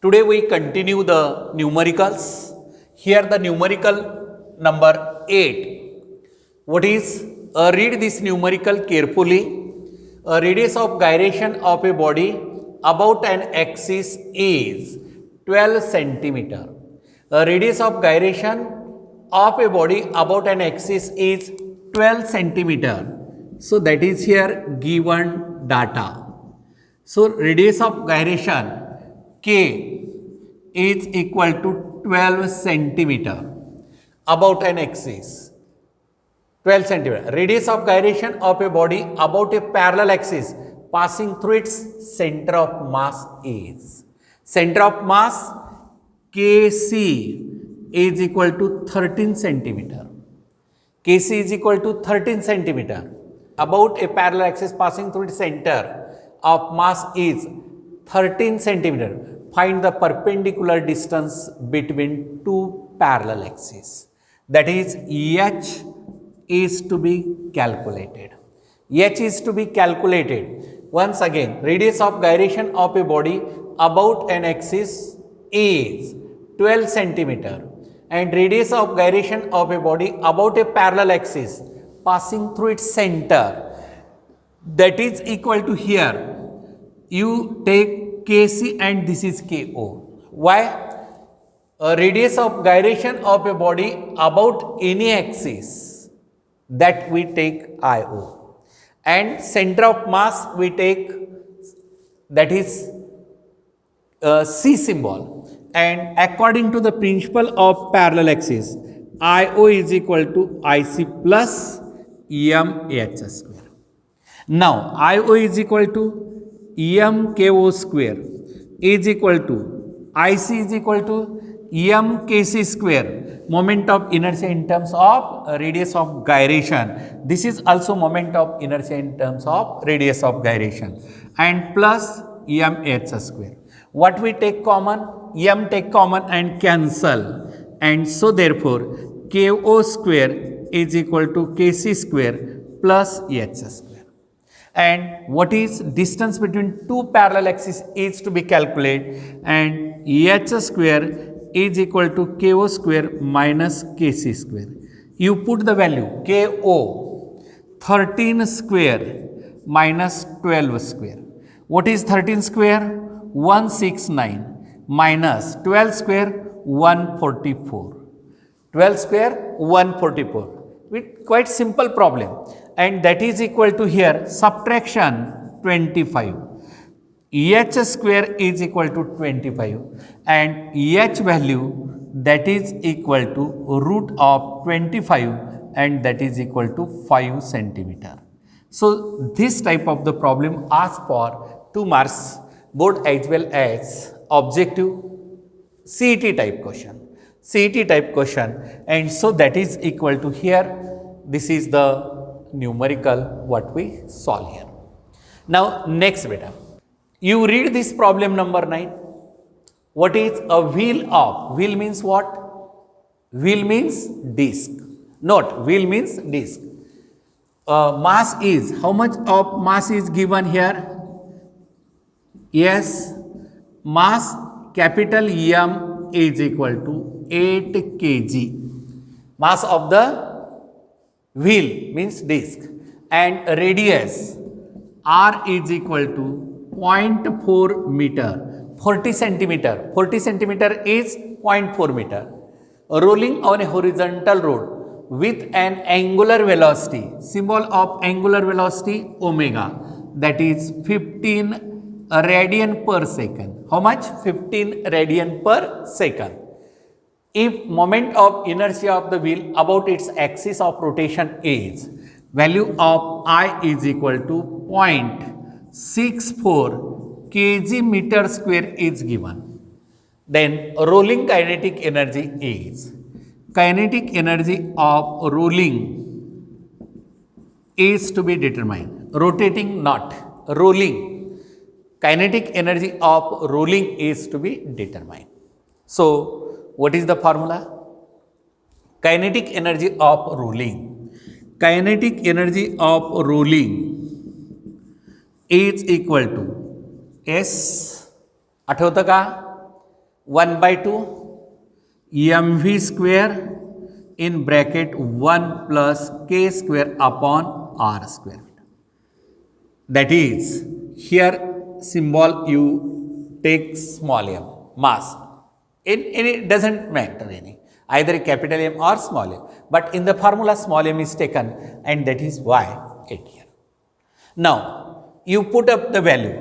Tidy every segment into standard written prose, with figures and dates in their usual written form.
Today we continue the numericals. Here the numerical number 8. What is? Read this numerical carefully. A radius of gyration of a body about an axis is 12 centimeter. A radius of gyration of a body about an axis is 12 centimeter. So that is here given data. So radius of gyration K is equal to 12 centimeter about an axis. 12 centimeter. Radius of gyration of a body about a parallel axis passing through its center of mass is. Center of mass Kc is equal to 13 centimeter. Kc is equal to 13 centimeter. About a parallel axis passing through its center of mass is 13 centimeter. Find the perpendicular distance between two parallel axes. That is H is to be calculated. H is to be calculated. Once again, radius of gyration of a body about an axis is 12 centimeter and radius of gyration of a body about a parallel axis passing through its center, that is equal to here. You take Kc and this is Ko. Why? A radius of gyration of a body about any axis, that we take Io, and center of mass we take, that is C symbol, and according to the principle of parallel axis, Io is equal to Ic plus Mh square. Now Io is equal to Mko square is equal to Ic is equal to Mkc square, moment of inertia in terms of radius of gyration. This is also moment of inertia in terms of radius of gyration, and plus Mh square. What we take common? M take common and cancel, and so therefore Ko square is equal to Kc square plus H square. And what is distance between two parallel axes is to be calculated, and H square is equal to Ko square minus Kc square. You put the value Ko, 13 square minus 12 square. What is 13 square? 169 minus 12 square 144. 12 square 144. With quite simple problem, and that is equal to here subtraction 25. H square is equal to 25 and H value that is equal to root of 25, and that is equal to 5 centimeter. So this type of the problem asked for 2 marks board as well as objective CET type question. CET type question, and so that is equal to here. This is the numerical what we solve here. Now next beta, you read this problem number 9. What is a wheel of? Wheel means what? Wheel means disc. Note, wheel means disc. Mass is, how much of mass is given here? Yes, mass capital M is equal to 8 kg. Mass of the wheel means disc, and radius R is equal to 0.4 meter, 40 centimeter. 40 centimeter is 0.4 meter. Rolling on a horizontal road with an angular velocity, symbol of angular velocity omega, that is 15 radian per second. How much? 15 radian per second. If moment of inertia of the wheel about its axis of rotation is, value of I is equal to 0.64 kg meter square is given. Then rolling kinetic energy is, kinetic energy of rolling is to be determined. Rotating not, rolling. Kinetic energy of rolling is to be determined. So what is the formula? Kinetic energy of rolling. Kinetic energy of rolling is equal to S, आठवतं का? 1 by 2 mv square in bracket 1 plus k square upon r square. That is, here symbol you take small m, mass. It doesn't matter any, either capital M or small m. But in the formula, small m is taken, and that is why it here. Now, you put up the value.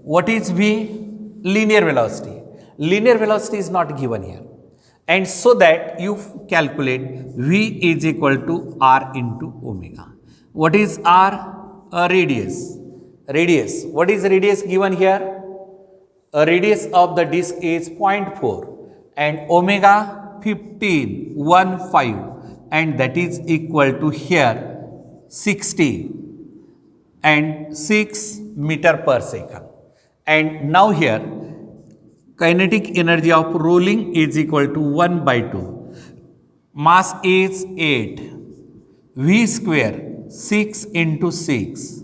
What is V? Linear velocity. Linear velocity is not given here. And so that you calculate V is equal to R into omega. What is R? A radius. Radius. What is radius given here? A radius of the disk is 0.4 and omega 15, and that is equal to here 60 and 6 meter per second. And now here kinetic energy of rolling is equal to 1 by 2. Mass is 8. V square 6 into 6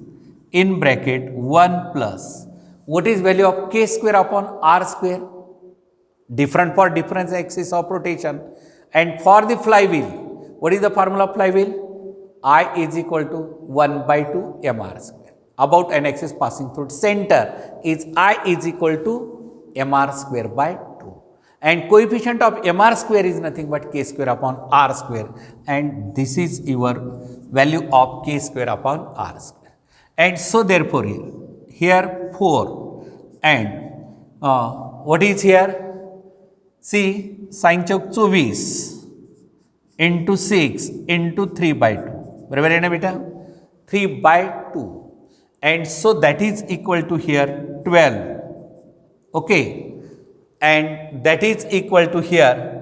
in bracket 1 plus. What is value of k square upon r square? Different for different axis of rotation. And for the flywheel, what is the formula of flywheel? I is equal to 1 by 2 mr square. About an axis passing through center is I is equal to mr square by 2. And coefficient of mr square is nothing but k square upon r square. And this is your value of k square upon r square. And so therefore here 4 and what is here? See, sin Chowk 24 into 6 into 3 by 2. बराबर है ना बेटा? 3 by 2. And so that is equal to here 12. Okay. And that is equal to here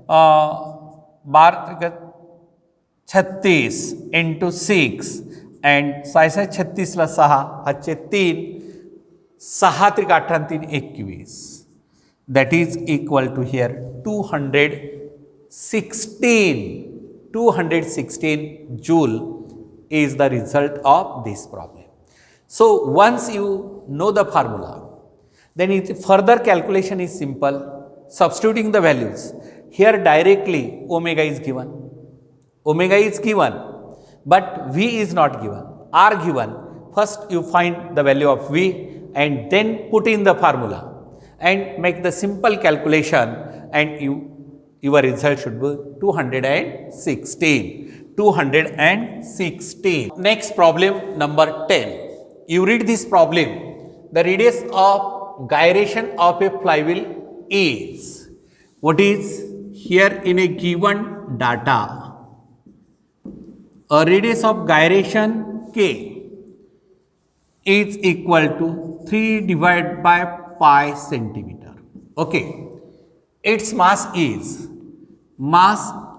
36 into 6 and 36 ला 6 हाचे 3 6 त्रिक 18 3 21. That is equal to here 216 joule is the result of this problem. So once you know the formula, then further calculation is simple. Substituting the values. Here directly omega is given. Omega is given, but V is not given. R given. First you find the value of V and then put in the formula and make the simple calculation, and your result should be 216. Next problem number 10. You read this problem. The radius of gyration of a flywheel is, what is here in a given data, a radius of gyration k is equal to 3 divided by pi centimeter. Okay, its mass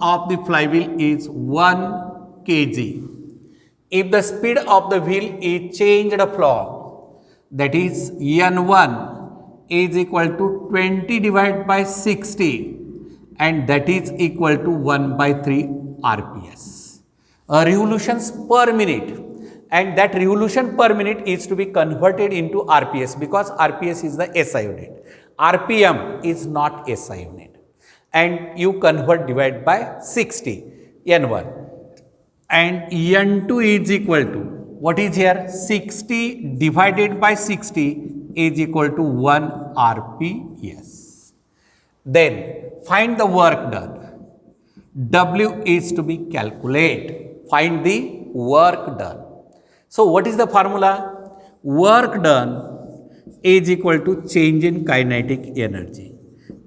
of the flywheel is 1 kg. If the speed of the wheel is changed from, that is n1 is equal to 20 divided by 60, and that is equal to 1 by 3 rps. Revolutions per minute, and that revolution per minute is to be converted into rps because rps is the SI unit. rpm is not SI unit, and you convert divided by 60 n1, and n2 is equal to, what is here, 60 divided by 60 is equal to 1 rps. Then find the work done. W is to be calculated. Find the work done. So what is the formula? Work done is equal to change in kinetic energy.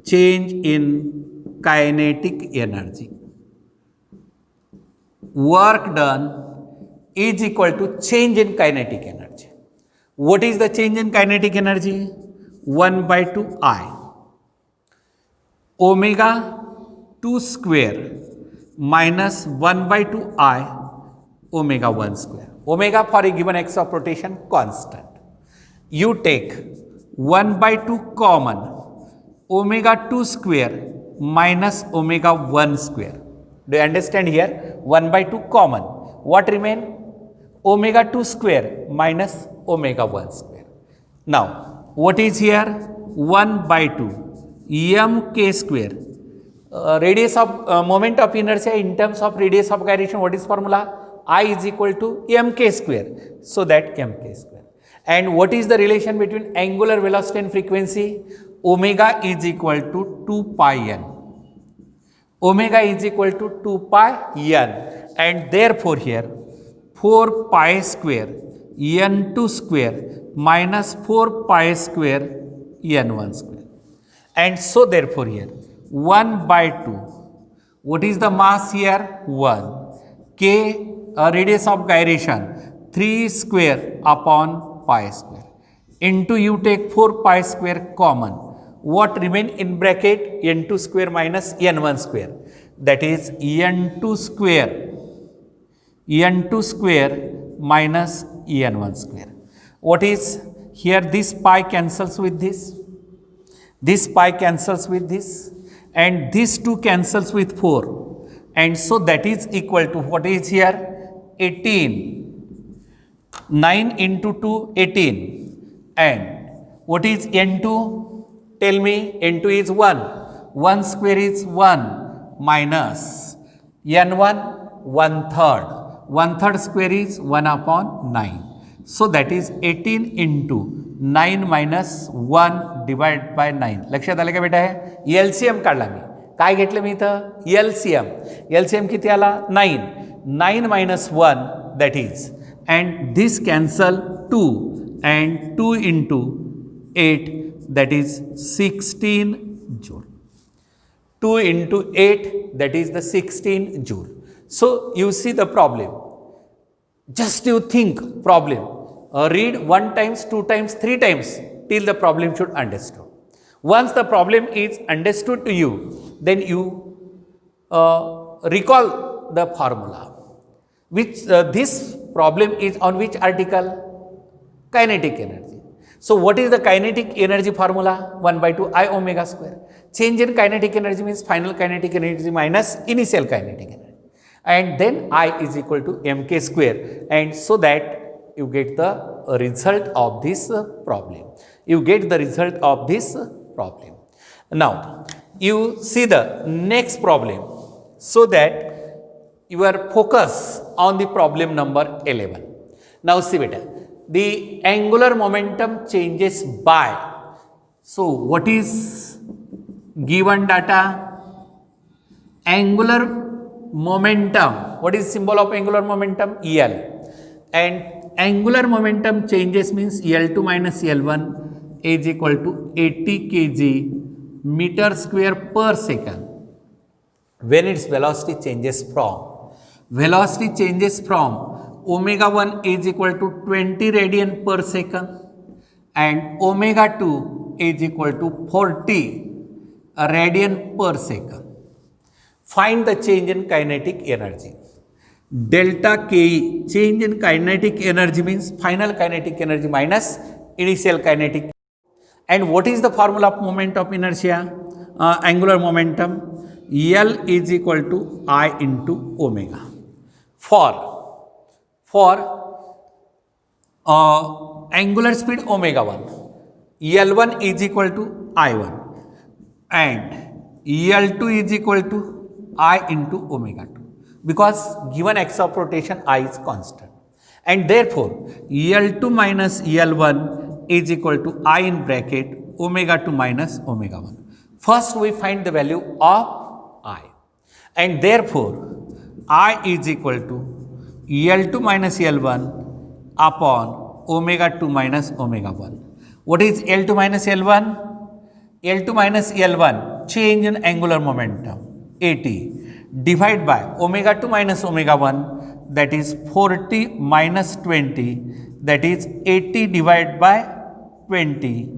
Change in kinetic energy. Work done is equal to change in kinetic energy. What is the change in kinetic energy? 1 by 2 I. Omega 2 square minus 1 by 2 I omega 1 square. Omega for a given x of rotation constant. You take 1 by 2 common. Omega 2 square minus omega 1 square. Do you understand here? 1 by 2 common. What remain? Omega 2 square minus omega 1 square. Now, what is here? 1 by 2. m k square. Radius of moment of inertia in terms of radius of gyration, what is formula? I is equal to mk square. So that mk square. And what is the relation between angular velocity and frequency? Omega is equal to 2 pi n. Omega is equal to 2 pi n. And therefore here 4 pi square n2 square minus 4 pi square n1 square. And so therefore here 1 by 2. What is the mass here? 1. K, radius of gyration 3 square upon pi square. Into you take 4 pi square common. What remain in bracket? n2 square minus n1 square. That is n2 square minus n1 square. What is here? This pi cancels with this. This pi cancels with this. And this 2 cancels with 4. And so that is equal to what is here? 18. 9 into 2, 18. And what is n2? Tell me, n2 is 1. 1 square is 1 minus n1, 1/3. 1/3 square is 1 upon 9. So that is 18 into 9 minus 1 divided by 9. लक्षात आलं का बेटा? हे LCM काढला मी. काय घेतलं मी इथं? LCM. LCM किती आला? 9. 9 minus 1, that is. And this cancel 2. And 2 into 8, that is 16 joule. 2 into 8, that is the 16 joule. So you see the problem. Just you think problem. Read 1 times, 2 times, 3 times till the problem should understood. Once the problem is understood to you, then you recall the formula. Which this problem is on which article? Kinetic energy. So what is the kinetic energy formula? 1 by 2 I omega square. Change in kinetic energy means final kinetic energy minus initial kinetic energy. And then I is equal to mk square. And so that you get the result of this problem. You get the result of this problem. Now, you see the next problem so that you are focused on the problem number 11. Now see beta, the angular momentum changes by. So what is given data? Angular momentum. What is symbol of angular momentum? L. And angular momentum changes means L2 minus L1 is equal to 80 kg meter square per second. When its velocity changes from omega 1 is equal to 20 radian per second and omega 2 is equal to 40 radian per second. Find the change in kinetic energy. Delta Ke, change in kinetic energy means final kinetic energy minus initial kinetic. And what is the formula of moment of inertia? Angular momentum. L is equal to I into omega. For angular speed omega 1, L1 is equal to I1 and L2 is equal to I into omega 2 because given axis of rotation I is constant. And therefore, L2 minus L1 is equal to I in bracket omega 2 minus omega 1. First we find the value of I. And therefore, I is equal to L2 minus L1 upon omega 2 minus omega 1. What is L2 minus L1? L2 minus L1, change in angular momentum, 80, divide by omega 2 minus omega 1, that is 40 minus 20, that is 80 divided by 20,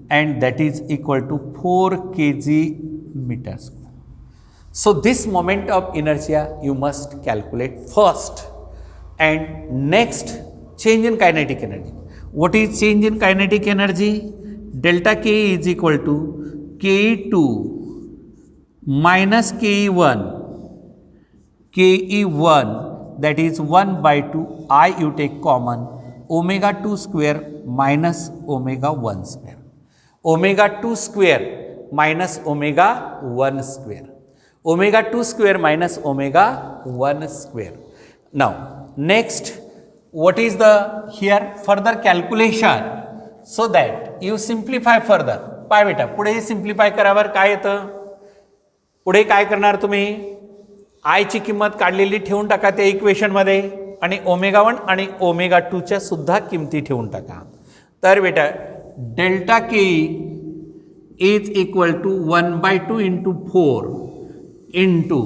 and that is equal to 4 kg meter square. So this moment of inertia you must calculate first, and next change in kinetic energy. What is change in kinetic energy? Delta K is equal to Ke2 minus Ke1, Ke1, that is 1 by 2 I you take common, omega 2 square minus omega 1 square. Omega 2 square minus omega 1 square. Omega 2 square minus omega 1 square. Now, next, what is the here further calculation? So that you simplify further. पाय बेटा, पुढे simplify करावर काय येतं? पुढे काय करणार तुम्ही? आय ची किंमत काढलेली ठेवून टाका त्या इक्वेशनमध्ये आणि ओमेगा 1 आणि ओमेगा 2 च्या सुद्धा किमती ठेवून टाका. तर बेटा delta K is equal to 1/2 into 4 into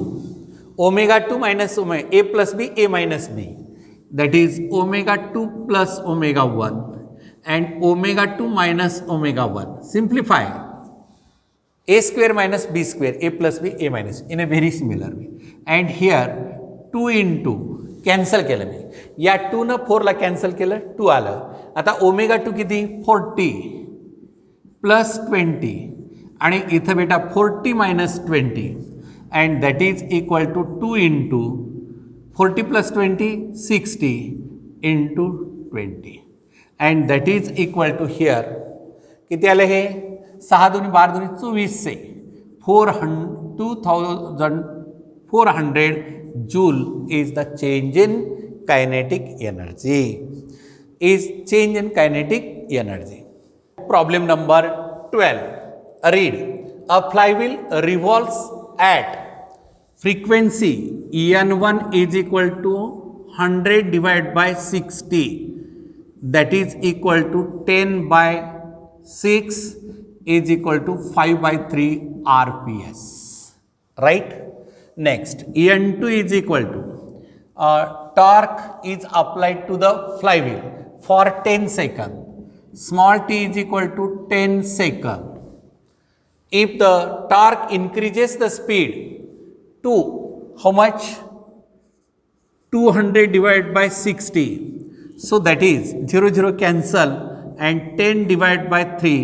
omega 2 minus omega A plus B A minus B, that is omega 2 plus omega 1 and omega 2 minus omega 1. Simplify a square minus b square, a plus b a minus in a very similar way. And here 2 into cancel केलं मी, या 2 न 4 ला cancel केलं, 2 आलं. आता omega 2 किती? 40 plus 20 आणि इथं बेटा 40 minus 20 and that is equal to 2 into 40 plus 20 60 into 20 and that is equal to here किती आले हे? 6 दूनी 12 दूनी 24 से 2400 joule is the change in kinetic energy. Is change in kinetic energy. Problem number 12. Read. A flywheel revolves at frequency En1 is equal to 100 divided by 60, that is equal to 10 by 6 is equal to 5/3 RPS. Right? Next, En2 is equal to torque is applied to the flywheel for 10 seconds. Small t is equal to 10 seconds. If the torque increases the speed to how much? 200 divided by 60. So that is 0 cancel and 10 divided by 3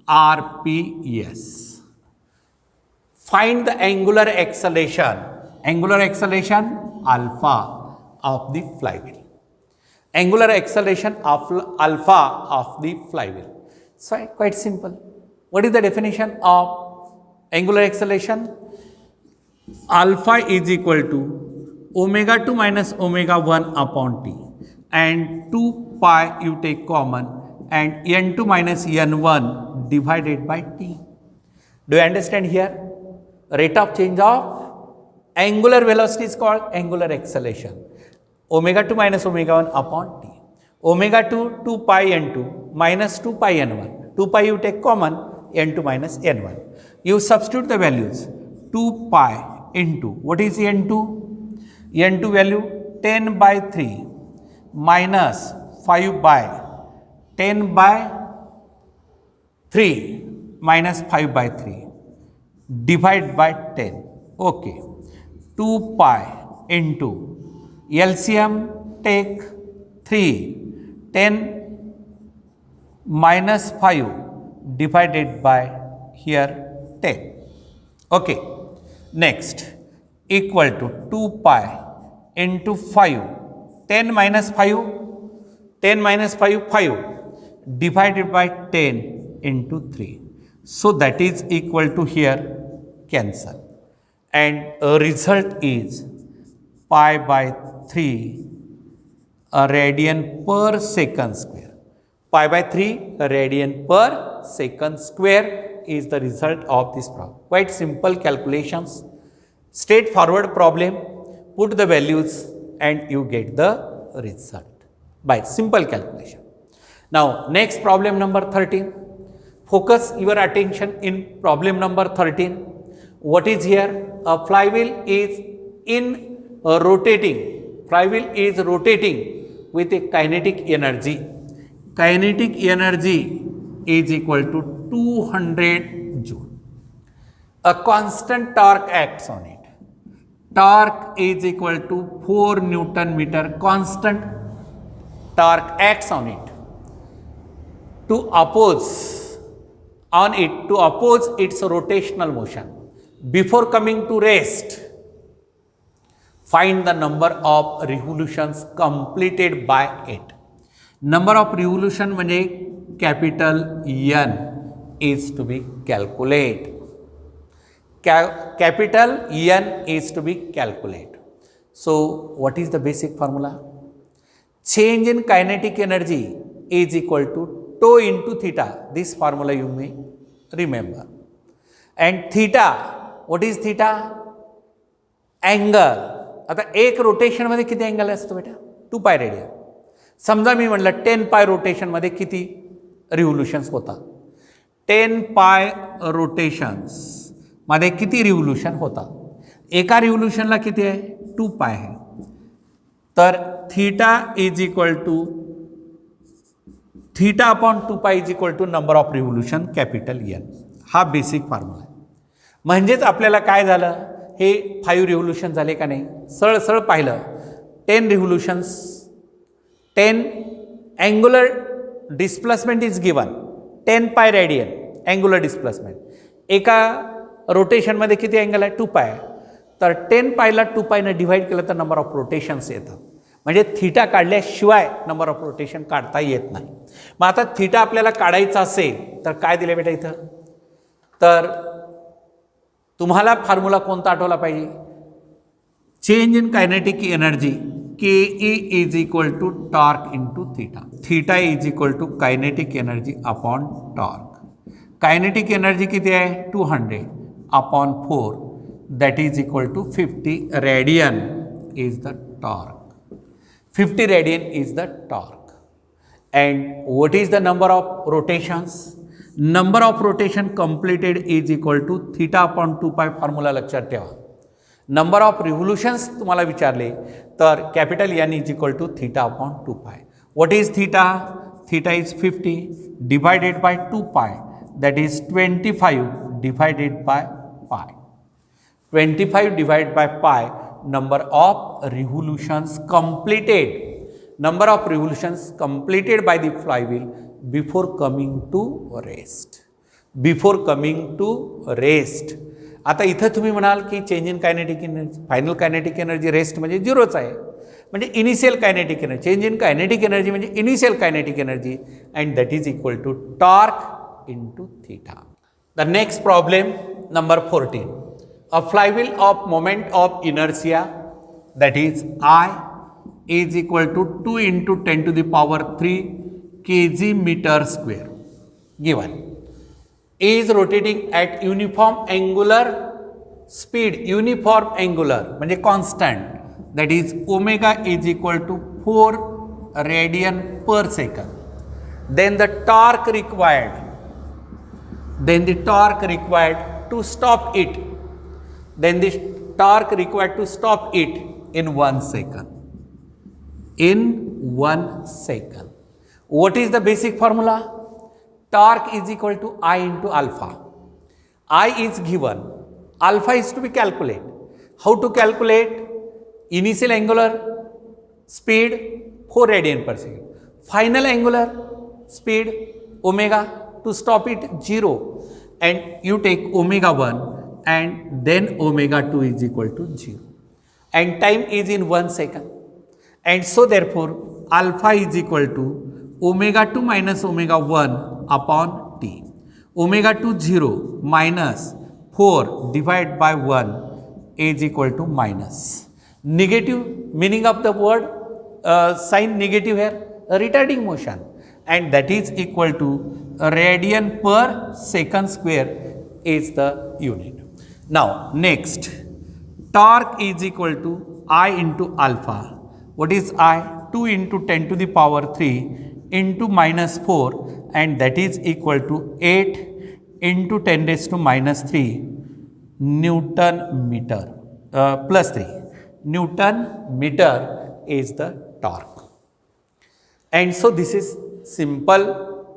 RPS. Find the angular acceleration. Angular acceleration alpha of the flywheel. Angular acceleration of alpha of the flywheel. So quite simple. What is the definition of angular acceleration? Alpha is equal to omega 2 minus omega 1 upon t and 2 pi you take common and n2 minus n1 divided by t. Do you understand here? Rate of change of angular velocity is called angular acceleration. Omega 2 minus omega 1 upon t. Omega 2 2 pi n2 minus 2 pi n1. 2 pi you take common, n2 minus n1. You substitute the values. 2 pi into what is n2? n2 value 10 by 3 minus 5 by 10 by 3 minus 5 by 3 divide by 10. Okay. 2 pi into LCM take 3, 10 minus 5 divided by here 10. Okay. Next, equal to 2 pi into 5, 10 minus 5, 10 minus 5, 5 divided by 10 into 3. So that is equal to here cancel and a result is pi by 3 radian per second square. Pi by 3 radian per second square is the result of this problem. Quite simple calculations, straightforward problem, put the values and you get the result by simple calculation. Now next problem number 13. Focus your attention in problem number 13. What is here? A flywheel is rotating. Flywheel is rotating with a kinetic energy. Kinetic energy is equal to 200 joule. A constant torque acts on it. Torque is equal to 4 Newton meter. Constant torque acts on it to oppose its rotational motion. Before coming to rest, find the number of revolutions completed by it. Number of revolution म्हणजे capital N is to be calculate. Capital N is to be calculate. So what is the basic formula? Change in kinetic energy is equal to tau into theta. This formula you may remember. And theta, what is theta? Angle. आता एक रोटेशनमध्ये किती angle असतो बेटा? 2 pi radian. समजा मी म्हटलं 10 पाय रोटेशनमध्ये किती रिव्होल्यूशन्स होतात? 10 पाय रोटेशन्समध्ये किती रिव्होल्यूशन होतात? एका रिव्होल्यूशनला किती आहे? 2 पाय आहे. तर theta is equal to theta upon 2 pi is equal to number of revolution capital N. हा बेसिक फॉर्म्युला आहे. म्हणजेच आपल्याला काय झालं? हे 5 रिव्होल्यूशन झाले का नाही? सरळ सरळ पाहिलं 10 revolutions, 10 angular displacement is given 10 pi radian angular displacement. एका रोटेशनमध्ये किती अँगल आहे? 2 पाय. तर 10 पायला 2 पायनं डिव्हाइड केलं तर नंबर ऑफ रोटेशन्स येतात. म्हणजे थीटा काढल्याशिवाय नंबर ऑफ रोटेशन काढता येत नाही. मग आता थीटा आपल्याला काढायचा असेल तर काय दिलं बेटा इथं? तर तुम्हाला फॉर्म्युला कोणता आठवला पाहिजे? Change in kinetic energy K E is equal to torque into theta. Theta is equal to kinetic energy upon torque. Kinetic energy किती आहे? 200 upon 4 that is equal to 50 radian is the torque. 50 radian is the torque. And what is the number of rotations? Number of rotation completed is equal to theta upon 2 pi. Formula लक्षात ठेवा. Number of revolutions तुम्हाला विचारले तर capital N is equal to theta upon 2 pi. What is theta? Theta is 50 divided by 2 pi that is 25 divided by pi. 25 divide by pi number of revolutions completed. Number of revolutions completed by the flywheel before coming to rest. Before coming to rest. आता इथं तुम्ही म्हणाल की change in kinetic energy, final kinetic energy, rest म्हणजे 0च आहे. म्हणजे initial kinetic energy, change in kinetic energy म्हणजे initial kinetic energy and that is equal to torque into theta. The next problem number 14. A flywheel of moment of inertia that is I is equal to 2 into 10 to the power 3 kg meter square given is rotating at uniform angular speed. Uniform angular म्हणजे constant that is omega is equal to 4 radian per second. Then the torque required to stop it. Then the torque required to stop it in 1 second. In 1 second. What is the basic formula? Torque is equal to I into alpha. I is given. Alpha is to be calculated. How to calculate? Initial angular speed 4 radian per second. Final angular speed omega. To stop it 0. And you take omega 1. And then omega 2 is equal to 0. And time is in 1 second. And so therefore, alpha is equal to omega 2 minus omega 1 upon t. Omega 2 0 minus 4 divided by 1 is equal to minus. Negative, meaning of the word sign negative here, retarding motion. And that is equal to radian per second square is the unit. Now next, torque is equal to I into alpha. What is I? 2 into 10 to the power 3 into minus 4 and that is equal to 8 into 10 raised to minus 3 Newton meter plus 3. Newton meter is the torque. And so this is simple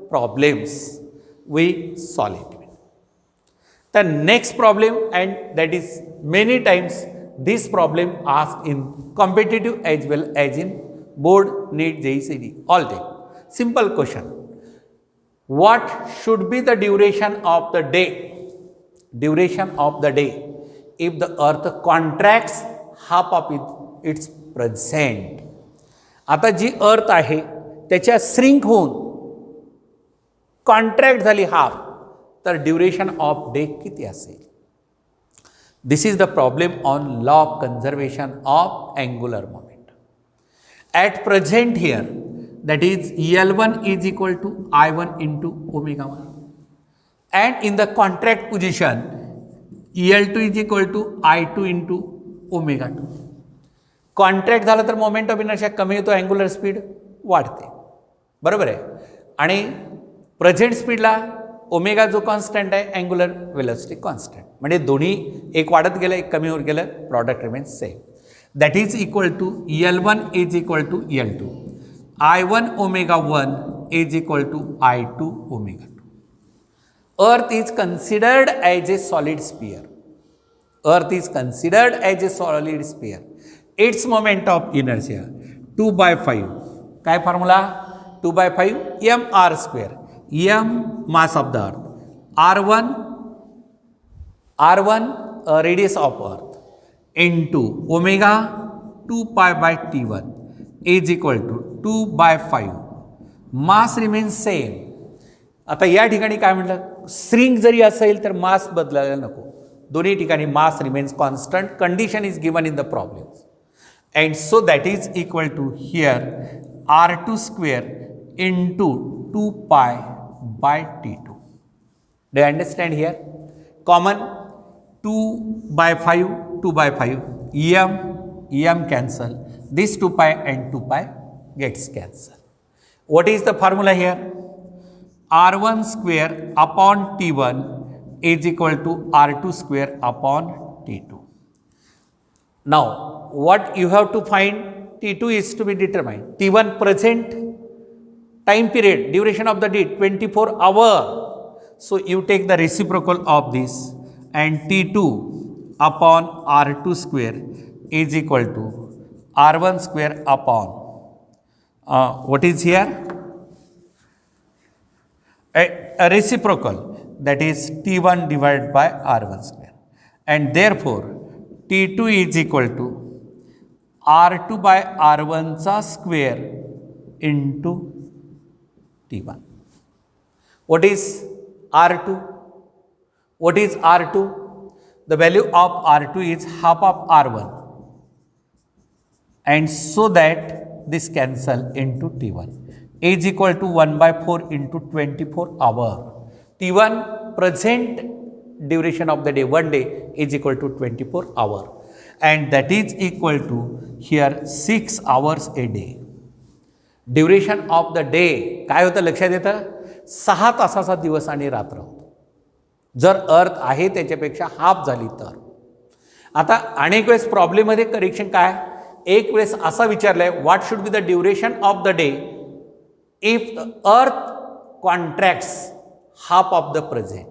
problems we solve it. The next problem, and that is many times this problem asked in competitive as well as in board, NEET, JEE, CET, all time. Simple question. What should be the duration of the day? Duration of the day if the earth contracts half of its present. आता जी अर्थ आहे त्याच्या shrink होऊन contract झाली half, तर duration of day किती असेल? This is the problem on law of conservation of angular momentum. At present here that is L1 is equal to I1 into omega 1, and in the contract position L2 is equal to I2 into omega 2. Contract झालं तर moment of inertia कमी होतो, angular speed वाढते, बरोबर आहे. आणि present स्पीडला omega जो कॉन्स्टंट आहे, अँग्युलर वेलोसिटी कॉन्स्टंट, म्हणजे दोन्ही एक वाढत गेलं एक कमी होत गेलं, product remains same. That is equal to L1 is equal to L2. I1 omega 1 is equal to I2 omega 2. Earth is considered as a solid sphere. Earth is considered as a solid sphere. Its moment of inertia 2 by 5. काय formula? 2 by 5 mr square. M mass of the earth. R1 radius of earth into omega 2 pi by T1 is equal to 2 by 5. Mass remains same. आता या ठिकाणी काय म्हटलं, string जरी असेल तर मास बदलायला नको, दोन्ही ठिकाणी mass remains constant. Condition is given in the problem, and so that is equal to here R2 square into 2 pi by T2. Do understand here? Common 2 by 5, 2 by 5, m cancel, this 2 pi and 2 pi gets cancelled. What is the formula here? R1 square upon T1 is equal to R2 square upon T2. Now, what you have to find? T2 is to be determined. T1 present time period, duration of the day 24 hours. So, you take the reciprocal of this, and T2 upon R2 square is equal to R1 square upon what is here? A reciprocal, that is T1 divided by R1 square, and therefore T2 is equal to R2 by R1 चा square into T1. What is R2? What is R2? The value of R2 is half of R1, and so that this cancel into T1 is equal to 1 by 4 into 24 hours. T1 present duration of the day, one day, is equal to 24 hours, and that is equal to here 6 hours a day. Duration of the day काय होतं लक्षात येतं? 6 तासाचा दिवस आणि रात्र होतं. जर अर्थ आहे त्याच्यापेक्षा हाफ झाली तर. आता अनेक वेळेस प्रॉब्लेममध्ये करेक्शन काय, एक वेळेस असा विचारलाय, what should be the duration of the day if the earth contracts half of the present.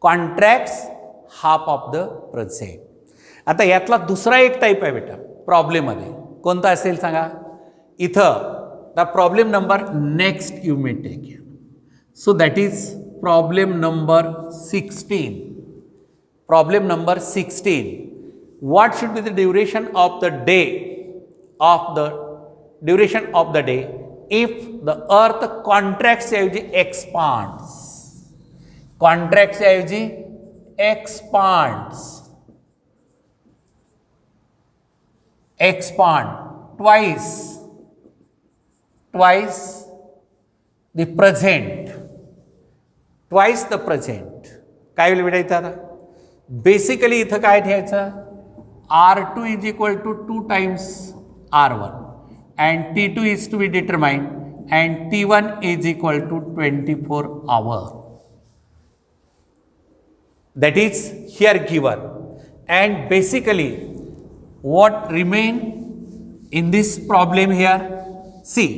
Contracts half of the present. आता यातला दुसरा एक टाईप आहे बेटा प्रॉब्लेममध्ये, कोणता असेल सांगा? इथं the problem number next you may take. So that is problem number 16. Problem number 16. What should be the duration of the day if the earth contracts ऐवजी expands? Contracts ऐवजी expands. Expand twice the present. Twice the present. काय होईल बेटा इथं? आता basically इथं काय ठेवायचं? R2 is equal to 2 times R1 and T2 is to be determined and T1 is equal to 24 hours. That is here given, and basically what remain in this problem here? See,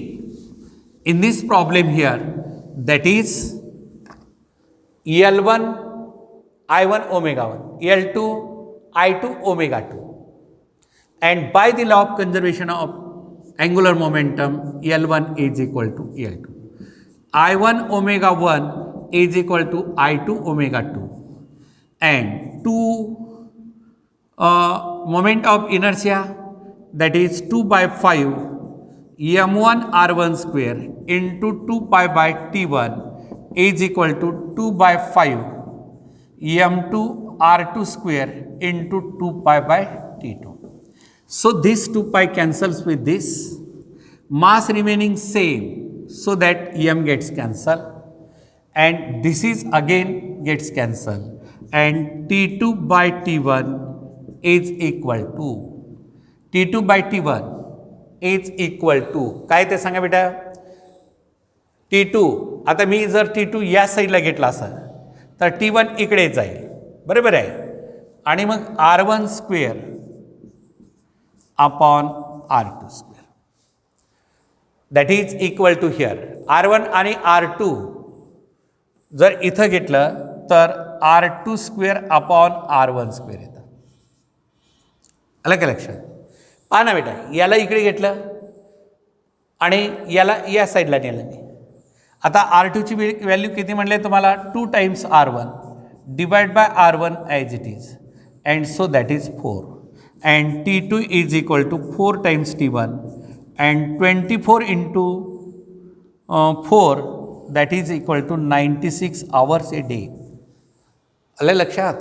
in this problem here, that is L1 I1 omega 1, L2 I2 omega 2, and by the law of conservation of angular momentum, L1 is equal to L2. I1 omega 1 is equal to I2 omega 2, and 2 moment of inertia, that is 2 by 5 m1 r1 square into 2 pi by t1 is equal to 2 by 5 m2 r2 square into 2 pi by t2. So this 2 pi cancels with this, mass remaining same, so that m gets cancelled and this is again gets cancelled and t2 by t1 is equal to t2 by t1 is equal to काय ते सांगा बेटा. t2 आता मी जर t2 या साईडला घेतला असं तर t1 इकडे जाईल, बरोबर आहे, आणि मग r1 square upon r2 square that is equal to here r1 आणि r2 जर इथं घेतलं तर r2 square upon r1 square येतं. आलं का लक्षात. पहा ना बेटा, याला इकडे घेतलं आणि याला या साईडला नेलं मी. आता r2ची व्हॅल्यू किती म्हणले तुम्हाला, 2 times r1 divide by r1 as it is and so that is 4 and t2 is equal to 4 times t1 and 24 into 4 that is equal to 96 hours a day. आलं लक्षात.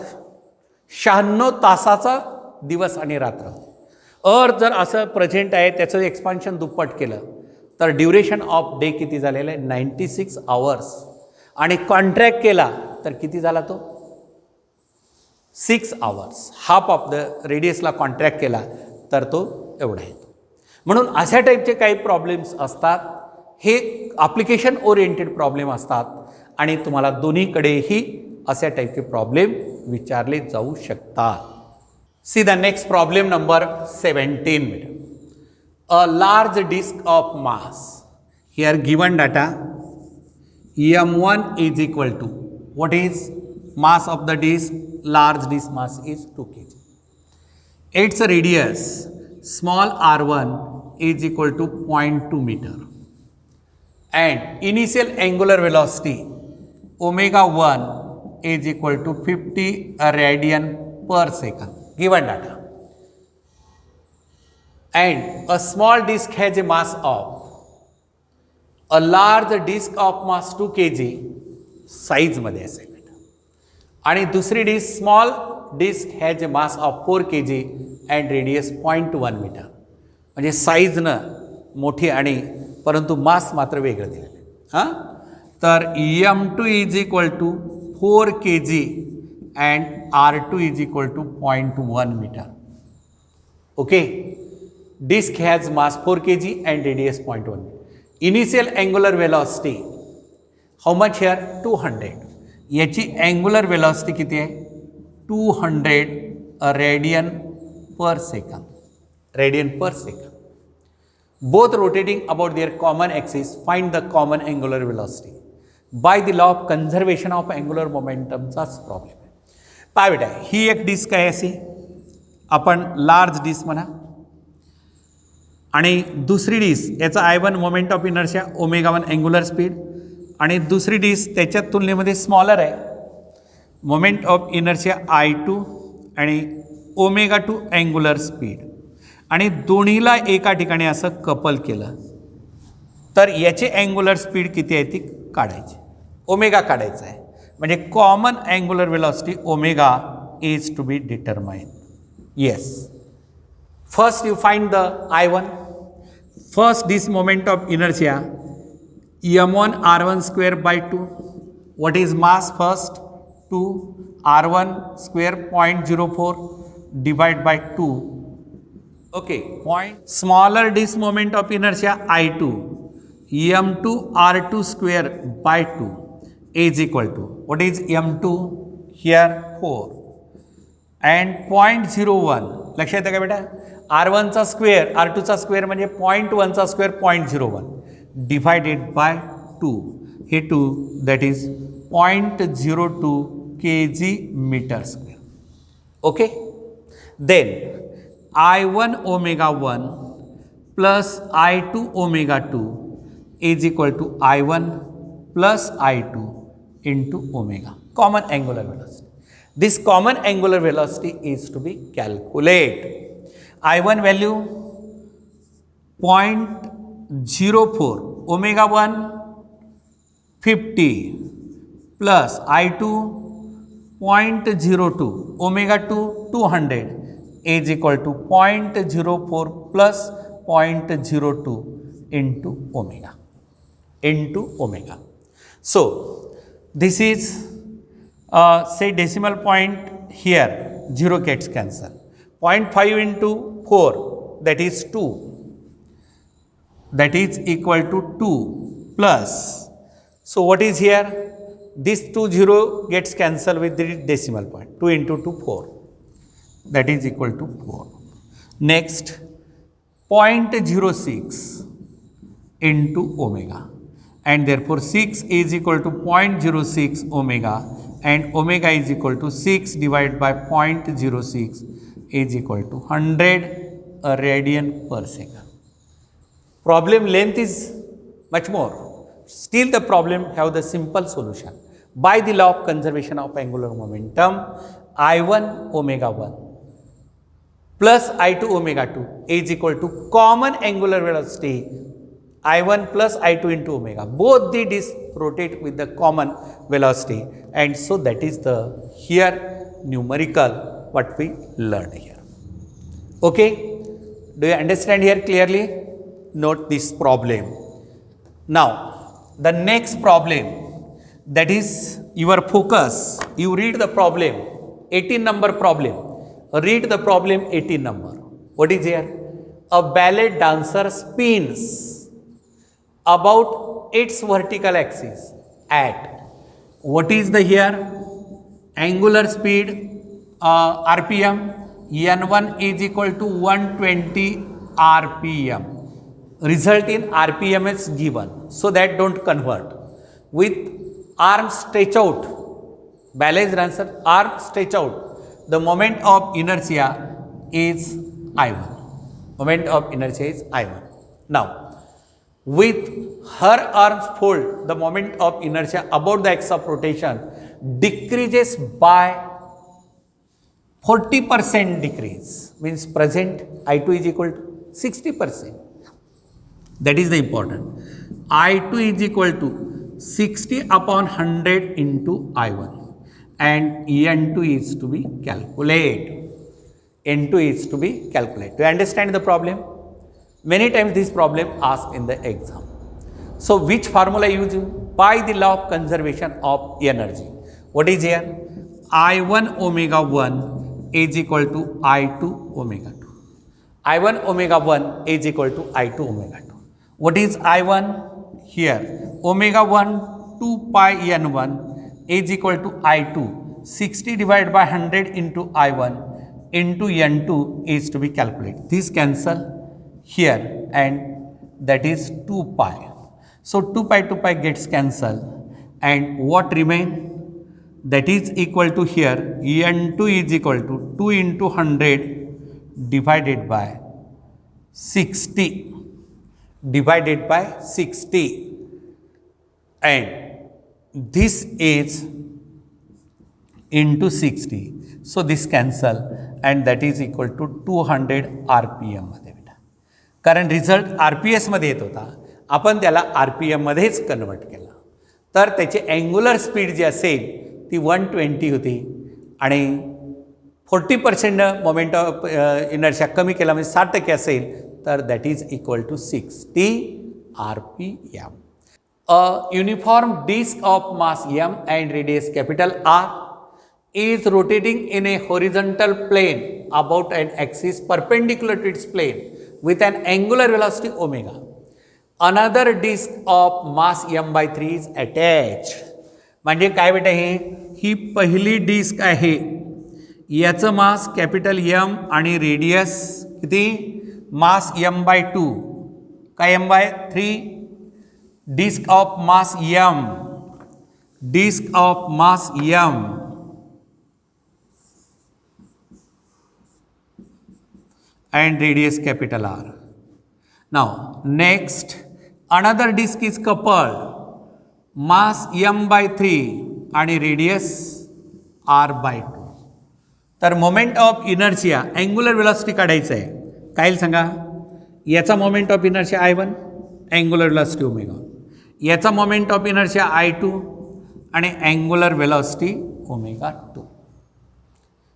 96 तासाचा दिवस आणि रात्र. जर असं प्रेझेंट आहे त्याचं एक्सपान्शन दुप्पट केलं तर ड्युरेशन ऑफ डे किती झालेलं आहे, 96 आवर्स. आणि कॉन्ट्रॅक्ट केला तर किती झाला तो, 6 आवर्स. हाफ ऑफ द रेडियसला कॉन्ट्रॅक्ट केला तर तो एवढा येतो. म्हणून अशा टाईपचे काही प्रॉब्लेम्स असतात, हे ॲप्लिकेशन ओरिएंटेड प्रॉब्लेम असतात आणि तुम्हाला दोन्हीकडेही अशा टाईपचे प्रॉब्लेम विचारले जाऊ शकतात. See the next problem number 17. A large disk of mass, here given data m1 is equal to, what is mass of the disk, large disk mass is 2 kg. Its radius small r1 is equal to 0.2 meter and initial angular velocity omega 1 is equal to 50 radian per second. Given data. And a small disk has a mass of, a large disk of mass 2 kg size मध्ये असेल आणि दुसरी disk small disk has a mass of 4 kg and radius 0.1 metre. म्हणजे साईजनं मोठी आणि परंतु मास मात्र वेगळं दिलेलं आहे. हां, तर m2 is equal to 4 kg and r2 is equal to 0.1 metre. Okay, disk has mass 4 kg and radius 0.1. Initial angular velocity, how much here, 200. याची angular velocity किती आहे, 200 radian per second. Radian per second. Both rotating about their common axis, find the common angular velocity by the law of conservation of angular momentum चाच problem आहे. पहा बेटा, ही एक disc आहे अशी, आपण लार्ज डिस्क म्हणा, आणि दुसरी डिस्क याचा I1 moment of inertia omega 1 angular speed आणि दुसरी डिस्क त्याच्या तुलनेमध्ये स्मॉलर आहे, मोमेंट ऑफ इनर्शिया I2 आणि ओमेगा 2 अँग्युलर स्पीड, आणि दोन्हीला एका ठिकाणी असं कपल केलं तर याची अँग्युलर स्पीड किती आहे ती काढायची, ओमेगा काढायचा आहे. म्हणजे common angular velocity omega is to be determine. Yes, first you find the I1. First this moment of inertia m1 r1 square by 2. What is mass first? 2 r1 square 0.04 divide by 2. Okay, point. Smaller this moment of inertia I2 m2 r2 square by 2 is equal to, what is m2 here 4 and 0.01. लक्षात येतं का बेटा, r1 चा square r2 चा square म्हणजे 0.1 चा square 0.01 divided by 2, हे 2 that is 0.02 kg metre square. Okay, then I1 omega 1 plus I2 omega 2 is equal to I1 plus I2 into omega, common angular velocity. This common angular velocity is to be calculated. I1 value 0.04, omega 1 50 plus I2 0.02 omega 2 200 is equal to 0.04 plus 0.02 into omega. So this is say decimal point here, 0 gets cancelled. 0.5 into 4, that is 2, that is equal to 2 plus, so what is here, this 0 gets cancelled with the decimal point, 2 into 2 4, that is equal to 4. Next 0.06 into omega, and therefore 6 is equal to 0.06 omega, and omega is equal to 6 divided by 0.06 is equal to 100 radian per second. Problem length is much more. Still the problem have the simple solution. By the law of conservation of angular momentum, I1 omega 1 plus I2 omega 2 is equal to common angular velocity I1 plus I2 into omega. Both the disks rotate with the common velocity, and so that is the here numerical what we learned here. Okay, do you understand here clearly? Note this problem. Now the next problem, that is your focus. You read the problem, 18 number problem. Read the problem 18 number. What is here? A ballet dancer spins about its vertical axis at, what is the here, angular speed RPM, n1 is equal to 120 RPM. Result in RPM is given, so that don't convert. With arm stretch out, ballet dancer arm stretch out, the moment of inertia is I1. Moment of inertia is I1. Now with her arms fold, the moment of inertia about the axis of rotation decreases by 40% decrease, means present I2 is equal to 60%. That is the important. I2 is equal to 60 upon 100 into I1, and N2 is to be calculated. N2 is to be calculated. Do you understand the problem? Many times this problem asked in the exam. So which formula using? By the law of conservation of energy. What is here? I1 omega 1 is equal to I2 omega 2. I1 omega 1 is equal to I2 omega 2. What is I1 here? Omega 1 2 pi n1 is equal to I2. 60 divided by 100 into I1 into n2 is to be calculated. This cancel here, and that is 2 pi. So 2 pi gets cancelled, and what remain? That is equal to here, n2 is equal to 2 into 100 divided by 60, divided by 60, and this is into 60. So this cancel, and that is equal to 200 RPM मध्ये बेटा. कारण result RPS मध्ये येत होता, आपण त्याला RPM मध्येच convert केला, तर त्याची अँग्युलर स्पीड जी असेल ती 120 होती, आणि 40% मोमेंट ऑफ इनर्शिया कमी केला म्हणजे 60% असेल, तर that is equal to 60 RPM. A uniform disk of mass m and radius capital R is rotating in a horizontal plane about an axis perpendicular to its plane with an angular velocity omega. Another disk of mass m/3 is attached. म्हणजे काय बेटा, ही पहिली disk आहे, याचं mass capital M आणि radius किती, mass m/2 काय m/3. Disk of mass m, disk of mass m and radius capital R. Now next, another disk is coupled, mass m/3 आणि radius r/2. तर moment of inertia angular velocity काढायचं आहे. काय सांगा, याचा moment of inertia I1, angular velocity omega. याचा moment of inertia I2, आणि angular velocity omega 2.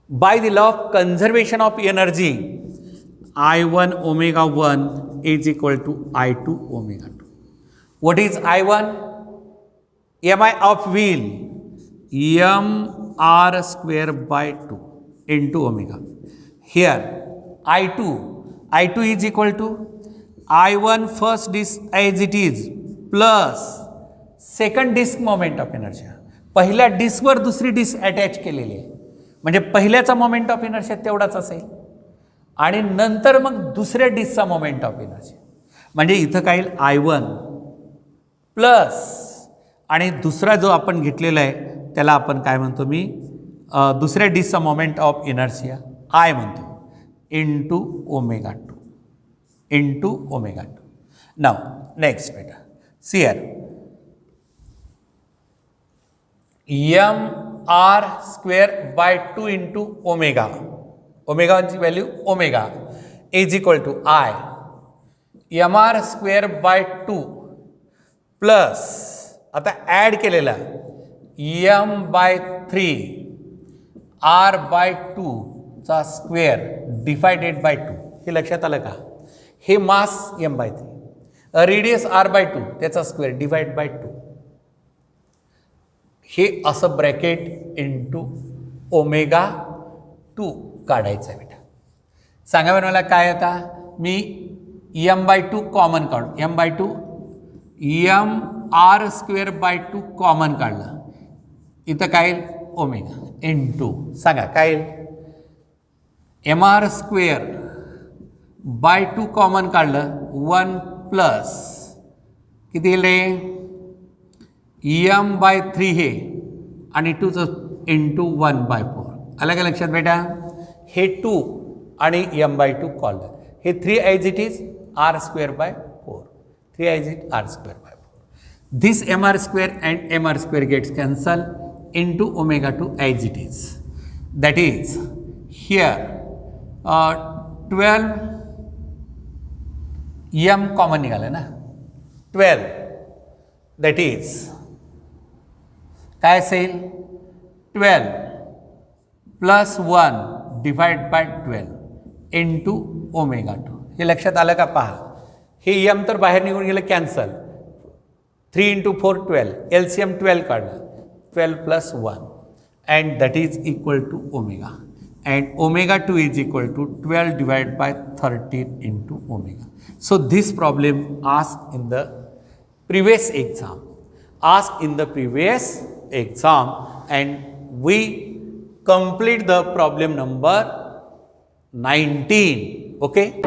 By the law of conservation of energy, I1 omega 1 is equal to I2 omega 2. What is I1? Mi of wheel, mr square by 2 into omega. Here I2 is equal to I1 first disk as it is plus second disk moment of inertia. पहिल्या डिस्कवर दुसरी disk attach केलेली आहे, म्हणजे पहिल्याचा moment of inertia तेवढाच असेल आणि नंतर मग दुसऱ्या डिस्कचा मोमेंट ऑफ इनर्शिया, म्हणजे इथं काय येईल I1 प्लस आणि दुसरा जो आपण घेतलेला आहे त्याला आपण काय म्हणतो, मी दुसऱ्या डिस्कचा मोमेंट ऑफ इनर्शिया I म्हणतो इंटू ओमेगा 2 इंटू ओमेगा 2. नाव नेक्स्ट बेटा, see here mr square by 2 into omega, omega ची value omega is equal to I mr square by 2 plus आता ॲड केलेला m by 3 r by 2 चा square divided by 2. हे लक्षात आलं का? हे मास m by 3, radius r by 2 त्याचा square divide by 2. हे असं ब्रॅकेट इंटू ओमेगा 2 काढायचं आहे बेटा. सांगा बरं मला काय आता, मी m by 2 कॉमन काढू, m by 2 mr square by 2 common काढलं, इथं काय येईल ओमेगा इंटू, सांगा काय येईल mr स्क्वेअर बाय 2 कॉमन काढलं 1 प्लस किती येईल रे m by 3 हे आणि 2चं इंटू 1 by 4. आलं का लक्षात बेटा? हे 2 आणि m by 2 कॉल्ड, हे 3 as it is r square by 4, 3 as it r square by 4. This mr square and mr square gets cancel into omega 2 as it is. That is here 12 m common निघालं ना, 12 that is काय असेल 12 plus 1 divide by 12 into omega 2. हे लक्षात आलं का? पहा, हे m तर बाहेर निघून गेलं कॅन्सल, 3 इंटू 4 12, LCM 12 काढलं, 12 plus 1 and that is equal to omega, and omega 2 is equal to 12 divide by 13 into omega. So this problem ask in the previous exam, and we complete the problem number 19. Okay.